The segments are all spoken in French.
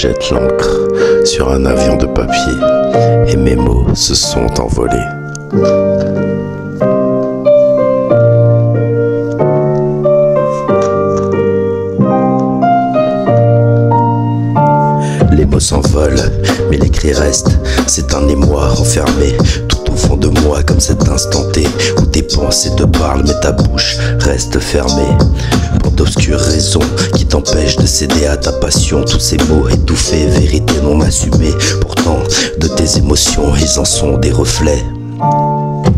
jette l'encre sur un avion de papier et mes mots se sont envolés. Les mots s'envolent, mais l'écrit reste. C'est un émoi enfermé tout au fond de moi, comme cet instant T où tes pensées te parlent, mais ta bouche reste fermée. Pour d'obscures raisons qui t'empêchent de céder à ta passion. Tous ces mots étouffés, vérité non assumée. Pourtant, de tes émotions, ils en sont des reflets.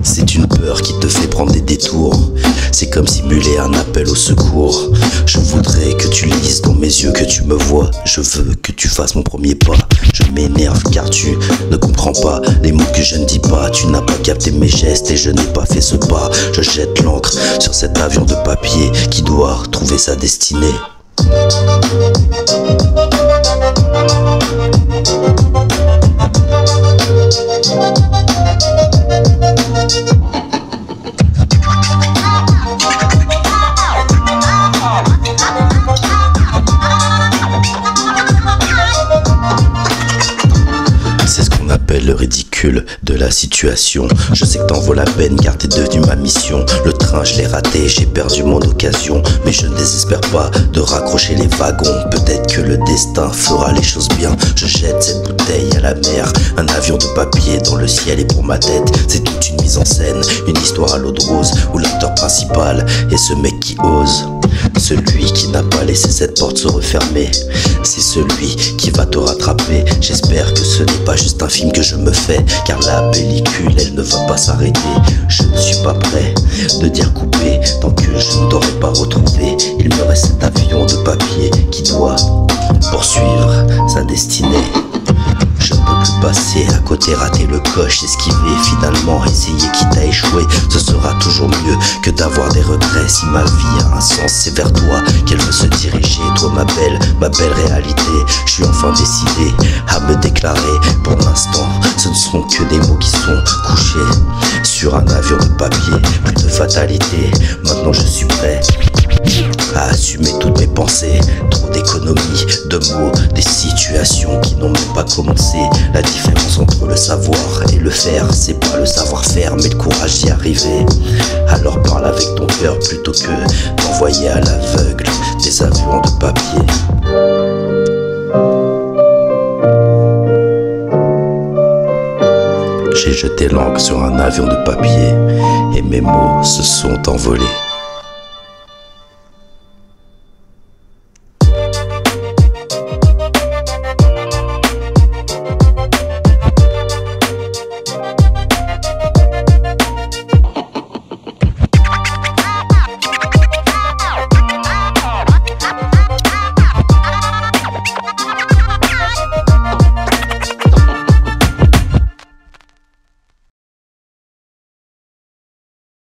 C'est une peur qui te fait prendre des détours. C'est comme simuler un appel au secours. Je voudrais que tu lises dans mes yeux, que tu me vois. Je veux que tu fasses mon premier pas. Je m'énerve car tu ne comprends pas les mots que je ne dis pas. Tu n'as pas capté mes gestes et je n'ai pas fait ce pas. Je jette l'encre sur cet avion de papier qui doit trouver sa destinée. Le ridicule de la situation. Je sais que t'en vaut la peine car t'es devenu ma mission. Le train je l'ai raté, j'ai perdu mon occasion. Mais je ne désespère pas de raccrocher les wagons. Peut-être que le destin fera les choses bien. Je jette cette bouteille à la mer. Un avion de papier dans le ciel et pour ma tête c'est toute une mise en scène. Une histoire à l'eau de rose où l'acteur principal est ce mec qui ose. Celui qui n'a pas laissé cette porte se refermer. C'est celui qui va te rattraper. J'espère que ce n'est pas juste un film que je me fais, car la pellicule elle ne va pas s'arrêter. Je ne suis pas prêt de dire couper tant que je ne t'aurai pas retrouvé. Il me reste cet avion de papier qui doit poursuivre sa destinée. Je ne peux plus passer à côté, rater le coche, esquiver, finalement essayer quitte à échouer. Ce sera toujours mieux que d'avoir des regrets. Si ma vie a un sens, c'est vers toi qu'elle veut se diriger. Toi ma belle réalité. Je suis enfin décidé à me déclarer. Pour l'instant, ce ne sont que des mots qui sont couchés sur un avion de papier. Plus de fatalité, maintenant je suis prêt à assumer toutes mes pensées. Trop d'économies, de mots, des situations qui n'ont même pas commencé. La différence entre le savoir et le faire, c'est pas le savoir-faire mais le courage d'y arriver. Alors parle avec ton cœur plutôt que d'envoyer à l'aveugle des avions de papier. J'ai jeté l'encre sur un avion de papier et mes mots se sont envolés.